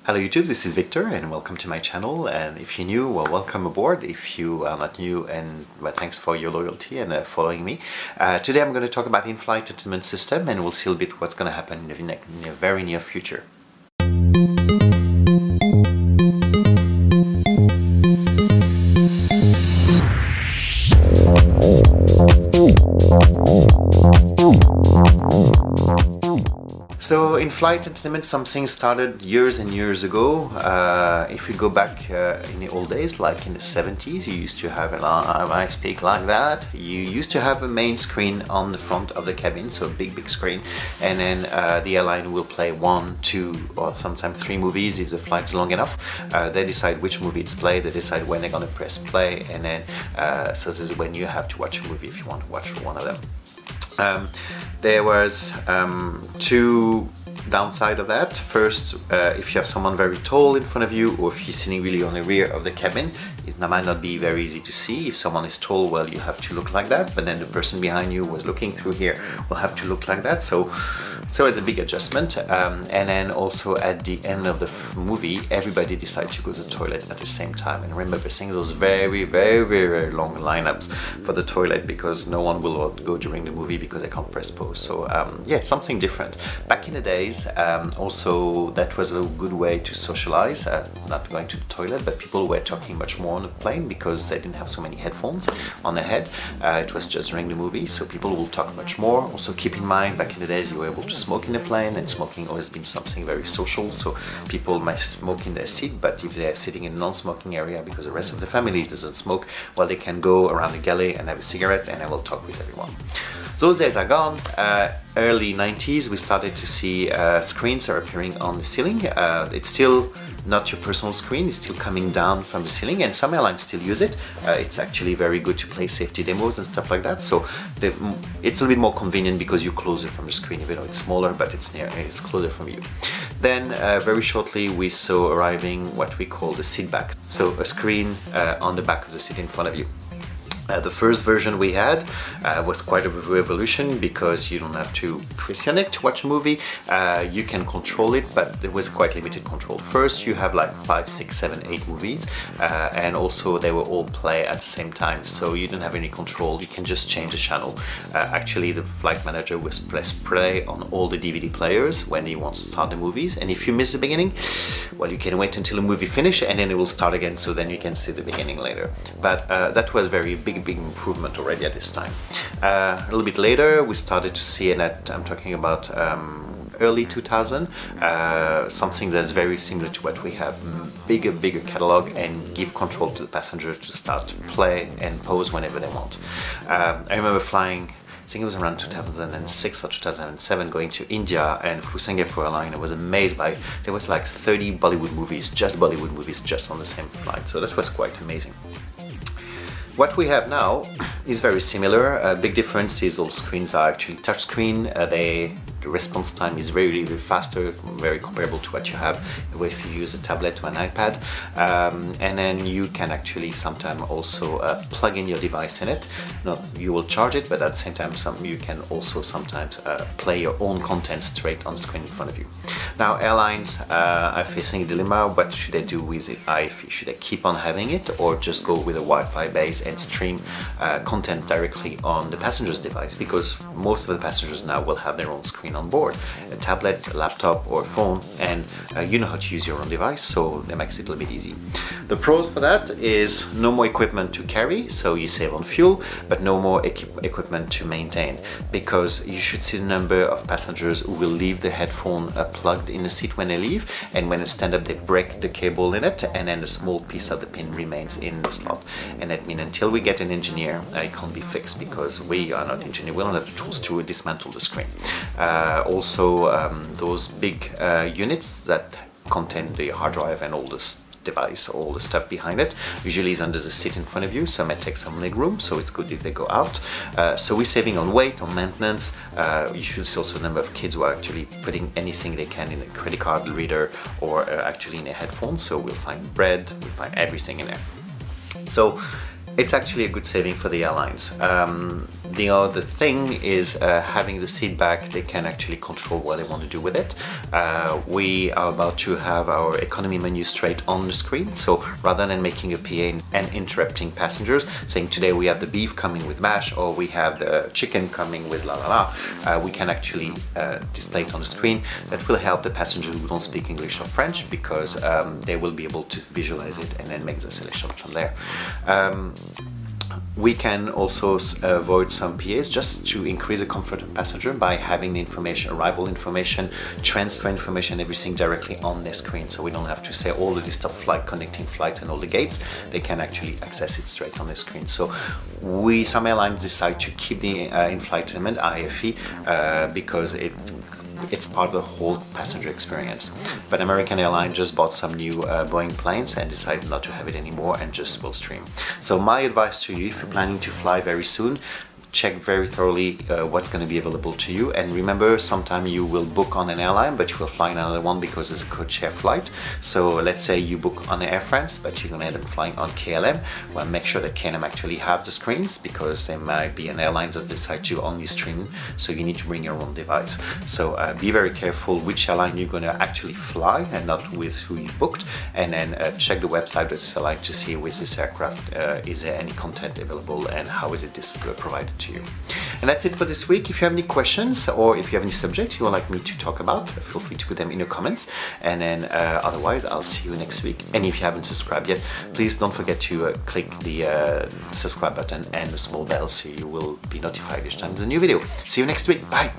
Hello YouTube, this is Victor and welcome to my channel. And if you're new, well, welcome aboard. If you are not new, and well, thanks for your loyalty and following me. Today I'm going to talk about in-flight entertainment system, and we'll see a little bit what's going to happen in the very near future. So in-flight entertainment, something started years and years ago. If we go back in the old days, like in the 70s, you used to have, I speak like that, you used to have a main screen on the front of the cabin, so a big screen, and then the airline will play 1, 2, or sometimes 3 movies if the flight's long enough. They decide which movie it's played, they decide when they're gonna press play, and then so this is when you have to watch a movie if you want to watch one of them. There was 2 downside of that. First, if you have someone very tall in front of you, or if you're sitting really on the rear of the cabin, it might not be very easy to see. If someone is tall, well, you have to look like that, but then the person behind you was looking through here will have to look like that. So it's a big adjustment. And then also at the end of the movie, everybody decides to go to the toilet at the same time. And remember seeing those very long lineups for the toilet, because no one will go during the movie because they can't press pause. So yeah, something different. Back in the days, also that was a good way to socialize, not going to the toilet, but people were talking much more on the plane because they didn't have so many headphones on their head. It was just during the movie, so people will talk much more. Also keep in mind, back in the days you were able to smoke in the plane, and smoking always been something very social, so people might smoke in their seat, but if they're sitting in a non-smoking area because the rest of the family doesn't smoke, well, they can go around the galley and have a cigarette and I will talk with everyone. Those days are gone. Early 90s, we started to see screens are appearing on the ceiling. It's still not your personal screen, it's still coming down from the ceiling, and some airlines still use it. It's actually very good to play safety demos and stuff like that, so it's a little bit more convenient because you're closer from the screen, even though it's smaller, but it's closer from you. Then very shortly we saw arriving what we call the seat back, so a screen on the back of the seat in front of you. The first version we had was quite a revolution because you don't have to press your neck to watch a movie. You can control it, but there was quite limited control. First, you have like 5, 6, 7, 8 movies, and also they were all play at the same time, so you don't have any control. You can just change the channel. Actually, the flight manager will press play on all the DVD players when he wants to start the movies, and if you miss the beginning, well, you can wait until the movie finishes and then it will start again, so then you can see the beginning later. But that was very big improvement already at this time. A little bit later we started to see, and I'm talking about early 2000, something that's very similar to what we have, bigger catalog, and give control to the passenger to start to play and pause whenever they want. I remember flying, I think it was around 2006 or 2007, going to India, and through Singapore Airlines I was amazed by, there was like 30 Bollywood movies just on the same flight, so that was quite amazing. What we have now is very similar. Big difference is all screens are actually touchscreen. The response time is very faster, very comparable to what you have if you use a tablet or an iPad. And then you can actually sometimes also plug in your device in it. Not you will charge it, but at the same time you can also sometimes play your own content straight on the screen in front of you. Now airlines are facing a dilemma. What should they do with it? Should they keep on having it, or just go with a Wi-Fi base and stream content directly on the passenger's device? Because most of the passengers now will have their own screen on board, a tablet, a laptop or a phone, and you know how to use your own device, so that makes it a little bit easy. The pros for that is no more equipment to carry, so you save on fuel, but no more equipment to maintain, because you should see the number of passengers who will leave the headphone plugged in the seat when they leave, and when they stand up they break the cable in it, and then a small piece of the pin remains in the slot. And that means until we get an engineer, it can't be fixed, because we are not engineers, we don't have the tools to dismantle the screen. Also, those big units that contain the hard drive and all this device, all the stuff behind it, usually is under the seat in front of you, so it might take some leg room, so it's good if they go out. So we're saving on weight, on maintenance. You should see also the number of kids who are actually putting anything they can in a credit card reader, or actually in a headphone, so we'll find bread, we'll find everything in there. So It's actually a good saving for the airlines. The other thing is having the seat back, they can actually control what they want to do with it. We are about to have our economy menu straight on the screen, so rather than making a PA and interrupting passengers, saying today we have the beef coming with mash or we have the chicken coming with la la la, we can actually display it on the screen. That will help the passengers who don't speak English or French, because they will be able to visualize it and then make the selection from there. We can also avoid some PAs just to increase the comfort of the passenger by having the information, arrival information, transfer information, everything directly on their screen. So we don't have to say all the list of connecting flights and all the gates. They can actually access it straight on the screen. So some airlines decide to keep the in-flight element, IFE, because it's part of the whole passenger experience. But American Airlines just bought some new Boeing planes and decided not to have it anymore and just will stream. So my advice to you, if you're planning to fly very soon, check very thoroughly what's going to be available to you, and remember, sometimes you will book on an airline but you will fly another one because it's a code share flight. So let's say you book on Air France but you're going to end up flying on KLM. Well, make sure that KLM actually have the screens, because there might be an airline that decide to only stream, so you need to bring your own device. So be very careful which airline you're going to actually fly and not with who you booked, and then check the website of this airline to see with this aircraft is there any content available and how is it provided to you. And that's it for this week. If you have any questions or if you have any subjects you would like me to talk about, feel free to put them in your comments, and then otherwise I'll see you next week. And if you haven't subscribed yet, please don't forget to click the subscribe button and the small bell so you will be notified each time there's a new video. See you next week. Bye!